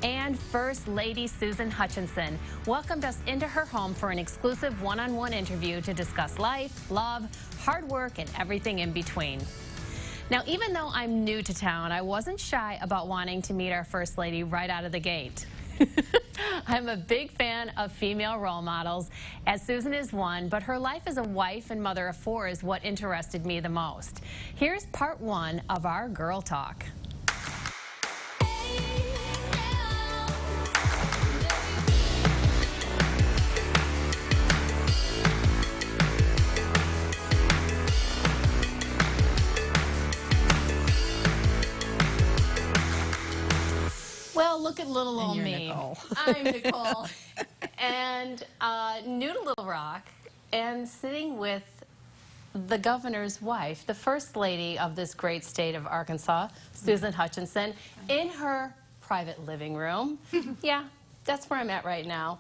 and First Lady Susan Hutchinson welcomed us into her home for an exclusive one-on-one interview to discuss life, love, hard work, and everything in between. Now, even though I'm new to town, I wasn't shy about wanting to meet our First Lady right out of the gate. I'm a big fan of female role models, as Susan is one, but her life as a wife and mother of four is what interested me the most. Here's part one of our Girl Talk. Well, look at little old me. Nichole. I'm Nichole, and new to Little Rock, and sitting with the governor's wife, the first lady of this great state of Arkansas, Susan Hutchinson, in her private living room. Yeah, that's where I'm at right now.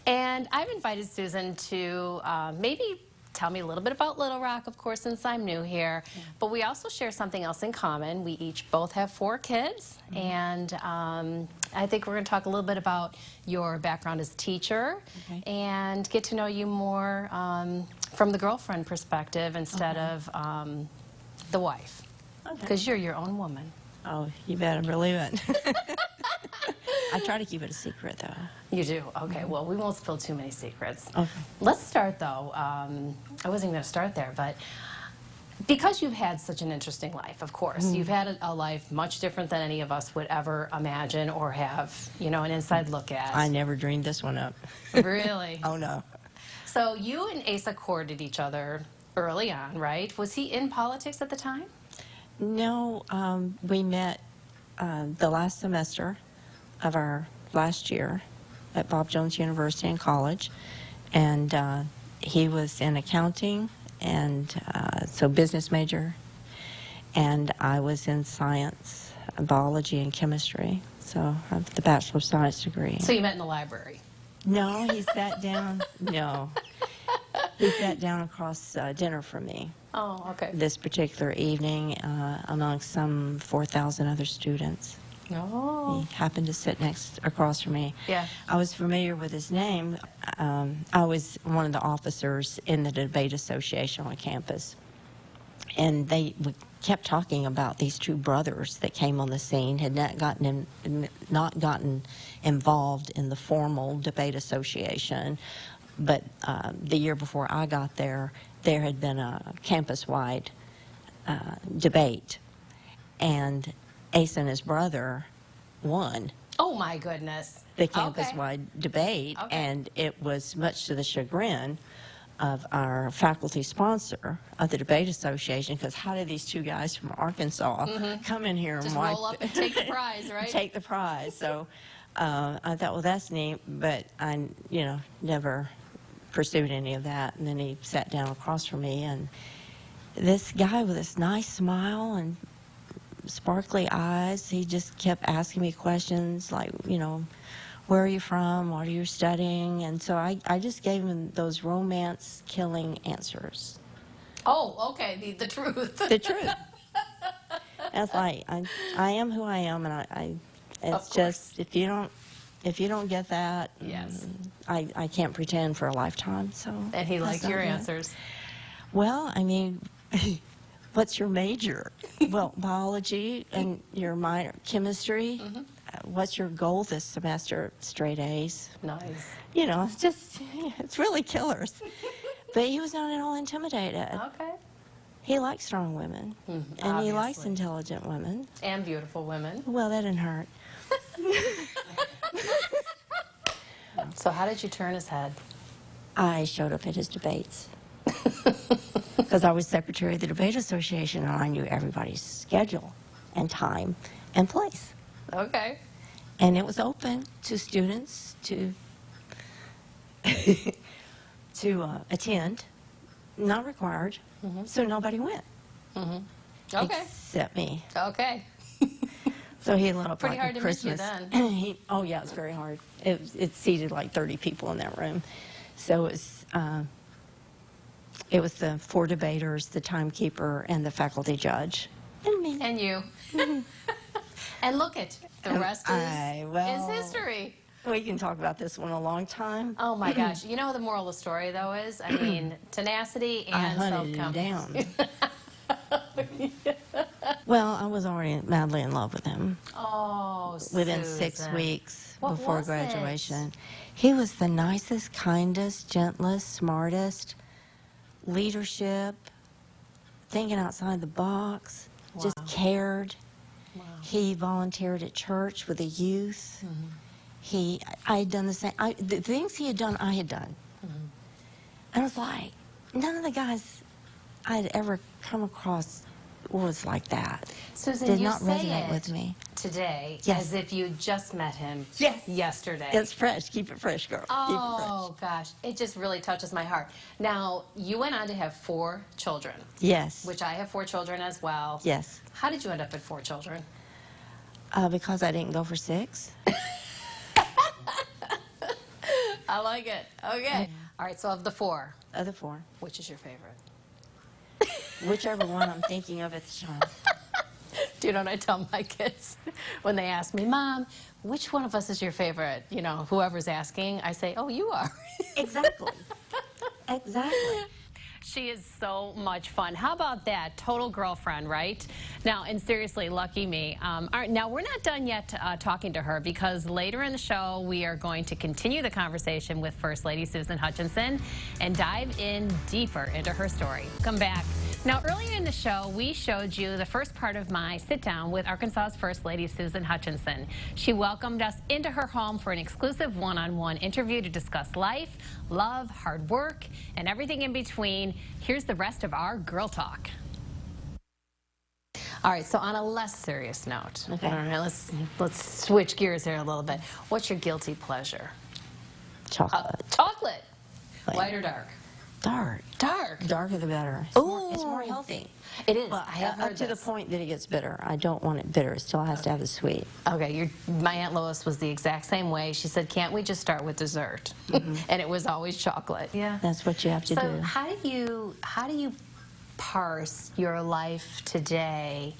And I've invited Susan to maybe tell me a little bit about Little Rock, of course, since I'm new here. Yeah. But we also share something else in common. We each both have 4 kids, and I think we're going to talk a little bit about your background as teacher, and get to know you more from the girlfriend perspective instead of the wife, because you're your own woman. Oh, you better believe it. I try to keep it a secret, though. You do? Okay, well, we won't spill too many secrets. Okay. Let's start, though. I wasn't going to start there, but because you've had such an interesting life, of course. You've had a life much different than any of us would ever imagine or have, you know, an inside look at. I never dreamed this one up. Really? Oh, no. So you and Asa courted each other early on, right? Was he in politics at the time? No, we met the last semester of our last year at Bob Jones University in college, and he was in accounting, and so business major, and I was in science, biology and chemistry, so I have the Bachelor of Science degree. So you met in the library? No, he sat down, no. He sat down across dinner from me. Oh, okay. This particular evening among some 4,000 other students. Oh. He happened to sit across from me. Yeah. I was familiar with his name. I was one of the officers in the debate association on campus. And we kept talking about these 2 brothers that came on the scene, had not gotten involved in the formal debate association. But the year before I got there, there had been a campus-wide debate. And Asa and his brother won. Oh, my goodness. The campus-wide debate, and it was much to the chagrin of our faculty sponsor of the debate association, because how did these 2 guys from Arkansas come in here just and roll up and take the prize, right? Take the prize. So I thought, well, that's neat, but I, never pursued any of that. And then he sat down across from me, and this guy with this nice smile and sparkly eyes, he just kept asking me questions like, where are you from? What are you studying? And so I just gave him those romance-killing answers. Oh, okay, the truth. The truth. That's like, I am who I am, and it's just, if you don't get that, yes, I can't pretend for a lifetime. So. And he liked your answers. Well, I mean, what's your major? Well, biology, and your minor, chemistry. What's your goal this semester? Straight A's. Nice. It's just, it's really killers. But he was not at all intimidated. Okay. He likes strong women. And obviously. He likes intelligent women. And beautiful women. Well, that didn't hurt. So how did you turn his head? I showed up at his debates. Because I was secretary of the debate association, and I knew everybody's schedule and time and place. Okay. And it was open to students to attend, not required, so nobody went. Okay. Except me. Okay. So he lit up pretty like hard a to Christmas. miss you then. Oh yeah, it's very hard. It seated like 30 people in that room. So it was the 4 debaters, the timekeeper, and the faculty judge. And me. And you. And look at The rest is history. We can talk about this one a long time. Oh my gosh. You know what the moral of the story, though, is? I mean, tenacity and self-confidence. Well, I was already madly in love with him. Oh, Within Susan. 6 weeks What before was graduation. He was the nicest, kindest, gentlest, smartest, leadership, thinking outside the box, just cared. Wow. He volunteered at church with the youth. I had done the same. The things he had done, I had done. And I was like, none of the guys I had ever come across was like that. Susan, Did you not say resonate it with me. today Yes. as if you just met him yesterday. It's fresh. Keep it fresh, girl. Keep it Oh, gosh. It just really touches my heart. Now, you went on to have 4 children. fresh. Yes. Which I have 4 children as well. Yes. How did you end up with 4 children? Because I didn't go for 6. I like it. Okay. All right, so of the 4, Other 4. which is your favorite? Whichever one I'm thinking of at the time. Do you know what I tell my kids when they ask me, Mom, which one of us is your favorite? You know, whoever's asking, I say, oh, you are. Exactly. Exactly. She is so much fun. How about that? Total girlfriend, right? Now, and seriously, lucky me. All right, now, we're not done yet talking to her because later in the show, we are going to continue the conversation with First Lady Susan Hutchinson and dive in deeper into her story. Come back. Now, earlier in the show, we showed you the first part of my sit-down with Arkansas's First Lady, Susan Hutchinson. She welcomed us into her home for an exclusive one-on-one interview to discuss life, love, hard work, and everything in between. Here's the rest of our Girl Talk. All right, so on a less serious note, Okay. all right, let's switch gears here a little bit. What's your guilty pleasure? Chocolate. Chocolate. Like- White or dark? Dark. Dark. Darker the better. It's more healthy. It is. Well, I have heard up to this. the point that it gets bitter. I don't want it bitter. It still has to have the sweet. Okay, my Aunt Lois was the exact same way. She said, can't we just start with dessert? And it was always chocolate. Yeah. That's what you have to So do. how do you parse your life today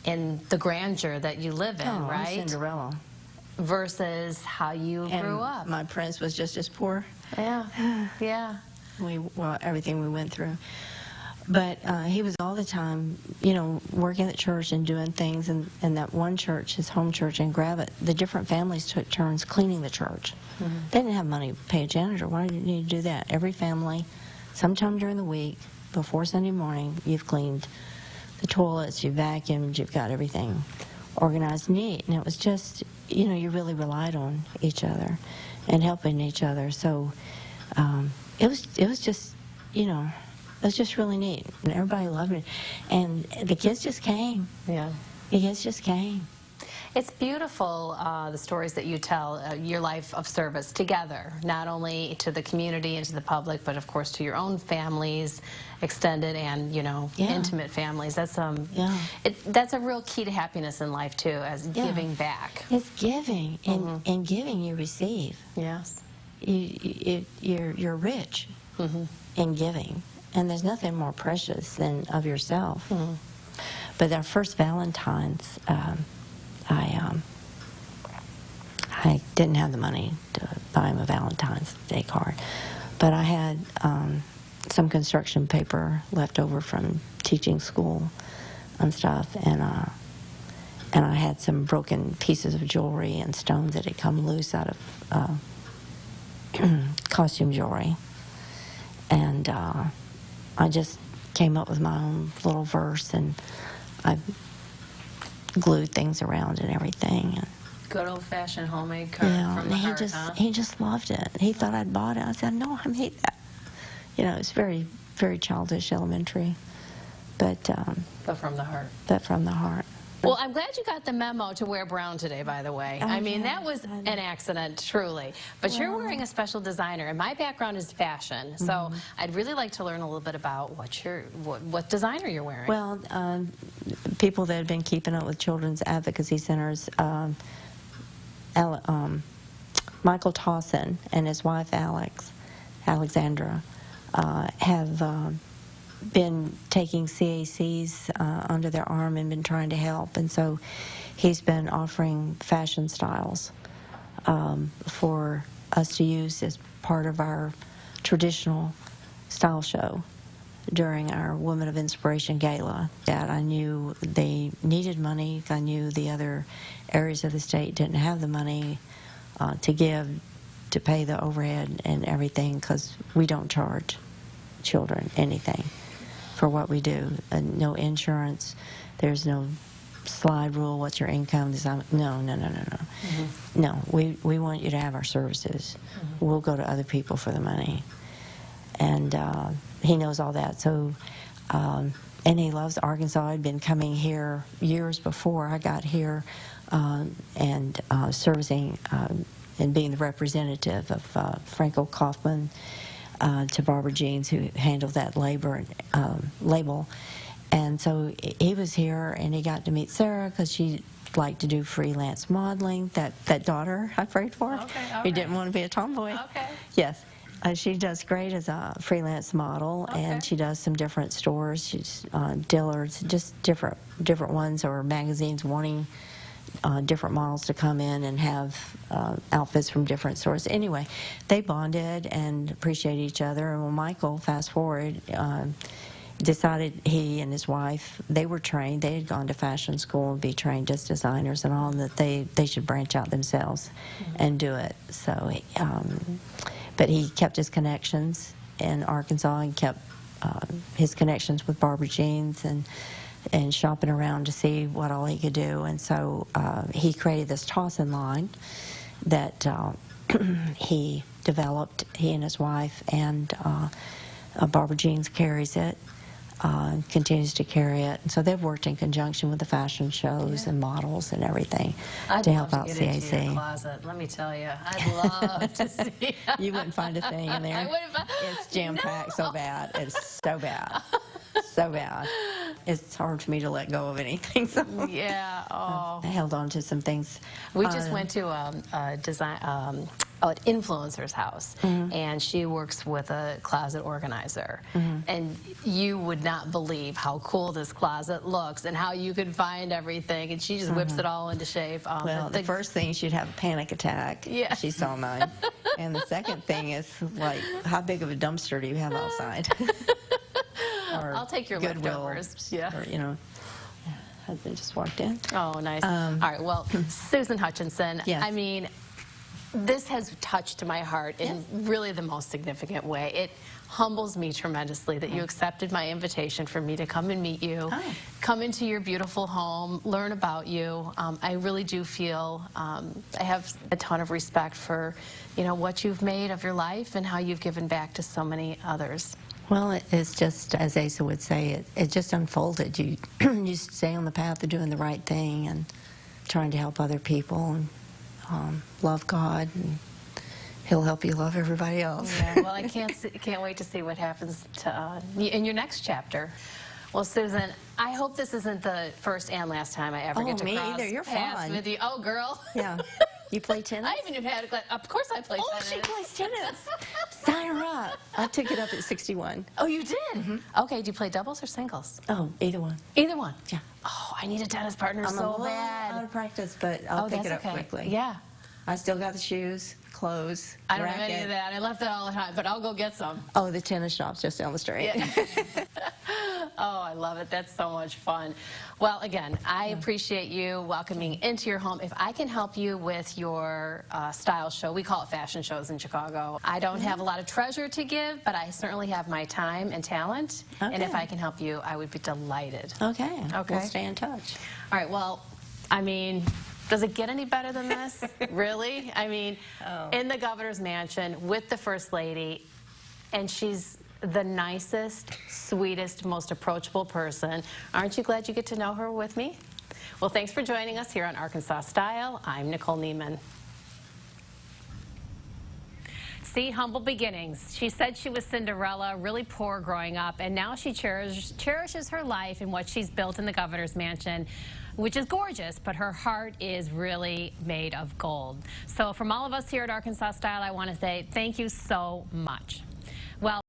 in the grandeur that you live in, I'm right? Cinderella. Versus how you grew up. My prince was just as poor. Yeah. Yeah. Everything we went through. But he was all the time, working at church and doing things. And that one church, his home church in Gravett, the different families took turns cleaning the church. They didn't have money to pay a janitor. Why did you need to do that? Every family, sometime during the week, before Sunday morning, you've cleaned the toilets, you've vacuumed, you've got everything organized neat. And it was just, you really relied on each other and helping each other. So it was just, it was just really neat, and everybody loved it. And the kids just came. Yeah. The kids just came. It's beautiful, the stories that you tell, your life of service together, not only to the community and to the public, but of course to your own families, extended and, intimate families. That's that's a real key to happiness in life too, as giving back. It's giving, and in giving you receive. Yes. You're rich in giving, and there's nothing more precious than of yourself. But our first Valentine's, I didn't have the money to buy him a Valentine's Day card, but I had some construction paper left over from teaching school and stuff, and I had some broken pieces of jewelry and stones that had come loose out of costume jewelry, and I just came up with my own little verse, and I glued things around and everything. And Good old-fashioned homemade card from the heart, he just loved it. He thought I'd bought it. I said, no, I made that. It's very, very childish, elementary, but from the heart. But from the heart. Well, I'm glad you got the memo to wear brown today, by the way. Oh, I mean, that was an accident, truly. But you're wearing a special designer, and my background is fashion, so I'd really like to learn a little bit about what designer you're wearing. Well, people that have been keeping up with children's advocacy centers, Michael Towson and his wife Alexandra, have been taking CACs under their arm and been trying to help. And so he's been offering fashion styles for us to use as part of our traditional style show during our Women of Inspiration Gala. That I knew they needed money. I knew the other areas of the state didn't have the money to give to pay the overhead and everything, because we don't charge children anything for what we do. No insurance. There's no slide rule. What's your income? No. No, we want you to have our services. We'll go to other people for the money. And he knows all that. So, and he loves Arkansas. I'd been coming here years before I got here and servicing and being the representative of Franco Kaufman to Barbara Jeans, who handled that label. And so he was here, and he got to meet Sarah because she liked to do freelance modeling. That daughter I prayed for, who didn't want to be a tomboy. Okay. Yes. She does great as a freelance model, and she does some different stores. She's Dillard's, just different ones, or magazines wanting different models to come in and have outfits from different stores. Anyway, they bonded and appreciated each other. And when Michael, fast forward, decided, he and his wife, they were trained, they had gone to fashion school and be trained as designers and all, and that they should branch out themselves and do it. So, but he kept his connections in Arkansas and kept his connections with Barbara Jeans and shopping around to see what all he could do. And so he created this tossing line that he developed, he and his wife, and Barbara Jeans carries it, continues to carry it. And so they've worked in conjunction with the fashion shows and models and everything to help out CAC. I'd love to get into your closet, let me tell you. I'd love to see. You wouldn't find a thing in there. I wouldn't. It's jam-packed so bad. It's so bad. So bad. It's hard for me to let go of anything. So Yeah. Oh. I held on to some things. We just went to a design, an influencer's house, and she works with a closet organizer. And you would not believe how cool this closet looks and how you can find everything. And she just whips it all into shape. Well, the first thing, she'd have a panic attack. Yeah. She saw mine. And the second thing is, like, how big of a dumpster do you have outside? I'll take your Goodwill, leftovers. Yeah. Or, you know, husband just walked in. Oh, nice. All right. Well, Susan Hutchinson, Yes. I mean, this has touched my heart in really the most significant way. It humbles me tremendously that you accepted my invitation for me to come and meet you, come into your beautiful home, learn about you. I really do feel I have a ton of respect for, you know, what you've made of your life and how you've given back to so many others. Well, it's just, as Asa would say, it just unfolded. You you stay on the path of doing the right thing and trying to help other people and love God, and He'll help you love everybody else. Yeah, well, I can't wait to see what happens to in your next chapter. Well, Susan, I hope this isn't the first and last time I ever get to me cross either. You're paths fine. with you. Oh, girl. Yeah. You play tennis? I haven't even had a glass. Of course I play tennis. She plays tennis. Sign her up. I took it up at 61. Oh, you did? Okay, do you play doubles or singles? Oh, either one. Either one? Yeah. Oh, I need a tennis partner I'm so a little bad. out of practice, but I'll pick that's it up okay. quickly. Yeah. I still got the shoes, clothes, I don't racket. have any of that. I left it all the time, but I'll go get some. Oh, the tennis shop's just down the street. Yeah. Oh, I love it. That's so much fun. Well, again, I appreciate you welcoming into your home. If I can help you with your style show, we call it fashion shows in Chicago. I don't have a lot of treasure to give, but I certainly have my time and talent. And if I can help you, I would be delighted. Okay. Okay. We'll stay in touch. All right. Well, I mean, does it get any better than this? Really? I mean, in the governor's mansion with the First Lady, and she's the nicest, sweetest, most approachable person. Aren't you glad you get to know her with me? Well, thanks for joining us here on Arkansas Style. I'm Nichole Neiman. See, humble beginnings. She said she was Cinderella, really poor growing up, and now she cherishes her life and what she's built in the governor's mansion, which is gorgeous, but her heart is really made of gold. So from all of us here at Arkansas Style, I want to say thank you so much. Well.